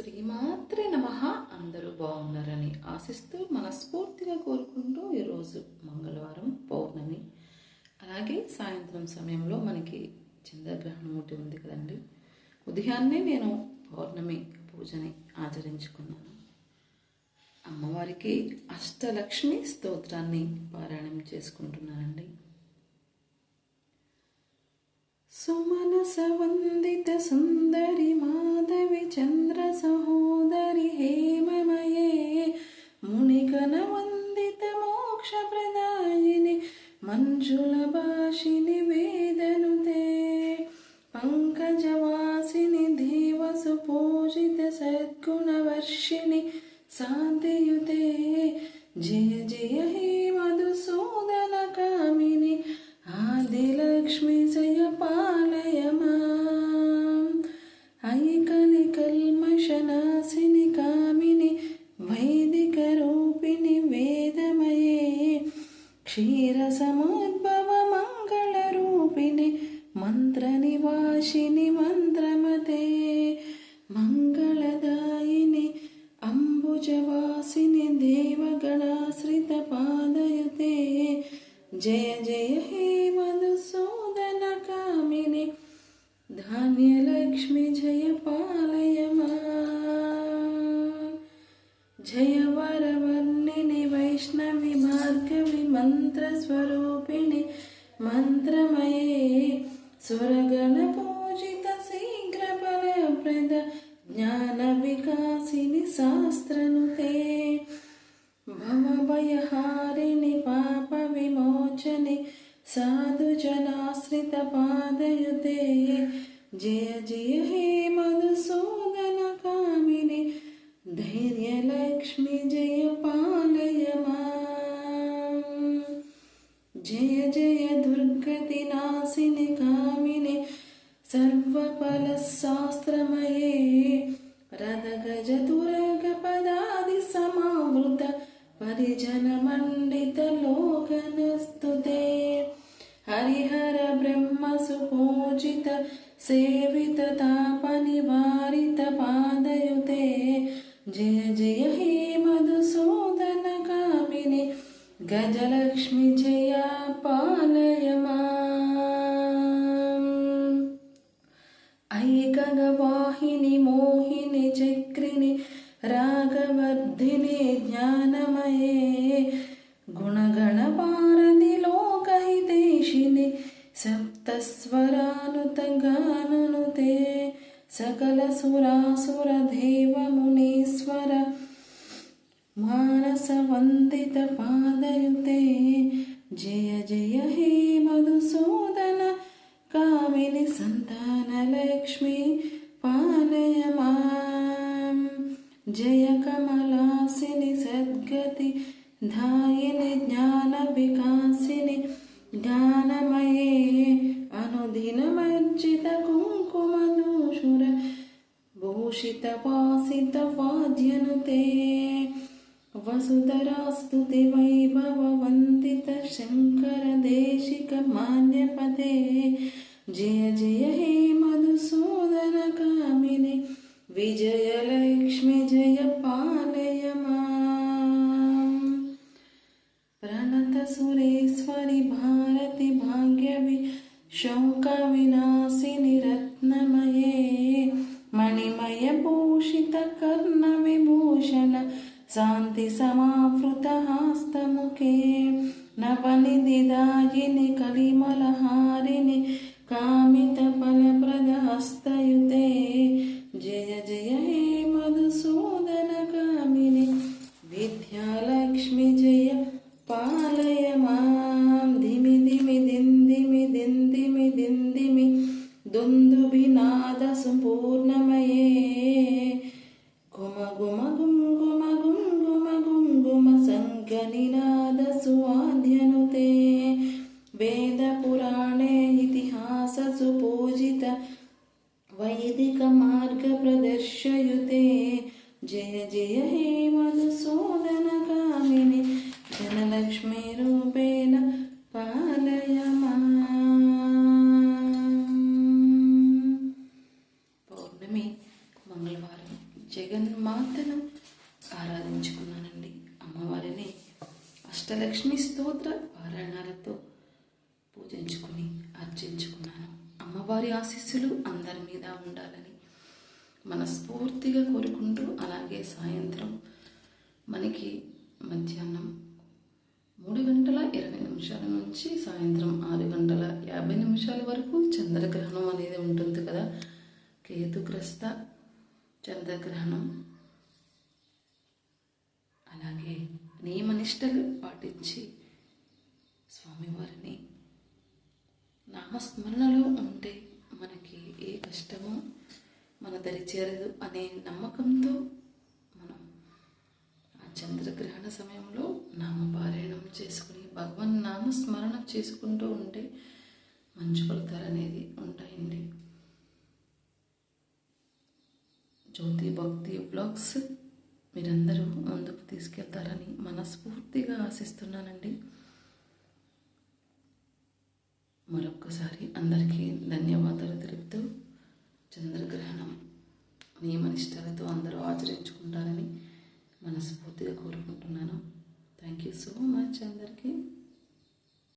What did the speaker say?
శ్రీమాత్రే నమః. అందరూ బాగున్నారని ఆశిస్తూ మనస్ఫూర్తిగా కోరుకుంటూ ఈరోజు మంగళవారం పౌర్ణమి, అలాగే సాయంత్రం సమయంలో మనకి చంద్రగ్రహణం ఒకటి ఉంది కదండి. ఉదయాన్నే నేను పౌర్ణమి పూజని ఆచరించుకున్నాను. అమ్మవారికి అష్టలక్ష్మి స్తోత్రాన్ని పారాయణం చేసుకుంటున్నానండి. సుమనస వందిత సుందరి మాధవి చంద్ర సహోదరి హేమమయే మునిగణ వందిత మోక్ష ప్రదాయిని మంజుల భాషిని వేదనుతే పంకజవాసిని దేవసు పూజిత సద్గుణవర్షిణి శాంతియుతే జయ జయ హే మధుసూదన కామిని ఆదిలక్ష్మి జయ పాలయ మాం ఐకలి కల్మషనాశిని కామిని వైదిక రూపిణి వేదమయే క్షీర సముద్భవ మంగళ రూపిణి మంత్ర నివాసిని మంత్రమతే మంగళదాయిని అంబుజవాసిని దేవగణాశ్రిత పాదయుతే జయ జయ హే మధుసూదన కామిని ధాన్యలక్ష్మి జయ పాలయ మాం జయ వరవర్ణిని వైష్ణవి భార్గవి మంత్రస్వరూపిణి మంత్రమయే సురగణ పూజిత శీఘ్ర ఫలప్రద జ్ఞాన వికాసిని శాస్త్రనుతే భవభయహారిణి పాప విమోచని సాధుజనాశ్రిత పాదయుతే జయ జయ హే మధుసూదన కామిని ధైర్యలక్ష్మి జయ పాలయ మాం జయ జయ దుర్గతి నాశిని కామిని సర్వఫల శాస్త్రమయే రథగజ తురగ పదాది సమావృత పరిజన మండిత లోకనస్తుతే హరిహర బ్రహ్మ సుపూజిత సేవిత తాప నివారిత పాదయుతే జయ జయ హే మధుసూదన కామిని గజలక్ష్మి జయ పాలయ మాం ఐకగవాహిని మోహిని చక్రిని రాగవర్ధిని జ్ఞానమయే గుణగణ భారతి లోకహితేషిని సప్తస్వరానుత గాననుతే సకల సురాసుర దేవ మునీశ్వర మానస వందిత పాదయుతే జయ జయ హే మధుసూదన కామిని సంతానలక్ష్మి పాలయ మాం జయ కమలాసిని సద్గతి ధాయిని జ్ఞాన వికాసిని జ్ఞానమయే అనుదినమర్జిత కుంకుమ దూషుర భూషిత వాసిత వాద్యనుతే వసుధరాస్తుతి వైభవ వందిత శంకర దేశిక మాన్యపదే జయ జయ హే మధుసూదన కామిని విజయలక్ష్మి జయ పాలయ మాం ప్రణత సురేశ్వరి భారతి భాగ్యవి శౌక వినాశిని రత్నమయే మణిమయ భూషిత కర్ణ విభూషణ శాంతి సమావృత హస్తముఖే నవనిధిదాయిని కలిమలహారిణి కామిత ఫలప్రద హస్తయుతే జయ జయ హే మధుసూదన కామిని విద్యాలక్ష్మి జయ పాలయ మాం ధిమి ధిమి దిందిమి దిందిమి దిందిమి దుందుభినాద సుపూర్ణమయే గుమ గుమ గుంగుమ గుంగుమ గుంగుమ సంగనినాద సువాద్యనుతే వేద పురాణే ఇతిహాస సుపూజిత వైదిక మార్గ ప్రదర్శయుతే జయ జయ హే మధుసూదన కామిని ధనలక్ష్మి రూపేణ పాలయ మాం పౌర్ణమి మంగళవారం జగన్మాతను ఆరాధించుకున్నానండి. అమ్మవారిని అష్టలక్ష్మి స్తోత్ర పారాయణాలతో పూజించుకుని అర్చించుకున్నాను. అమ్మవారి ఆశీస్సులు అందరి మీద ఉండాలని మనస్ఫూర్తిగా కోరుకుంటూ, అలాగే సాయంత్రం మనకి మధ్యాహ్నం 3:20 నుంచి సాయంత్రం 6:50 వరకు చంద్రగ్రహణం అనేది ఉంటుంది కదా, కేతుగ్రస్త చంద్రగ్రహణం. అలాగే నియమనిష్టలు పాటించి స్వామివారిని నామస్మరణలో ఉంటే మనకి ఏ కష్టమో మన దరి చేరదు అనే నమ్మకంతో మనం ఆ చంద్రగ్రహణ సమయంలో నామపారాయణం చేసుకుని భగవన్ నామస్మరణ చేసుకుంటూ ఉంటే మంచి ఫలితాలు అనేది ఉంటాయండి. జ్యోతి భక్తి వ్లాగ్స్ మీరందరూ ముందుకు తీసుకెళ్తారని మనస్ఫూర్తిగా ఆశిస్తున్నానండి. మరొక్కసారి అందరికీ ధన్యవాదాలు తెలుపుతూ, చంద్రగ్రహణం నియమనిష్టలతో అందరూ ఆచరించుకుంటారని మనస్ఫూర్తిగా కోరుకుంటున్నాను. థ్యాంక్ యూ సో మచ్ అందరికీ.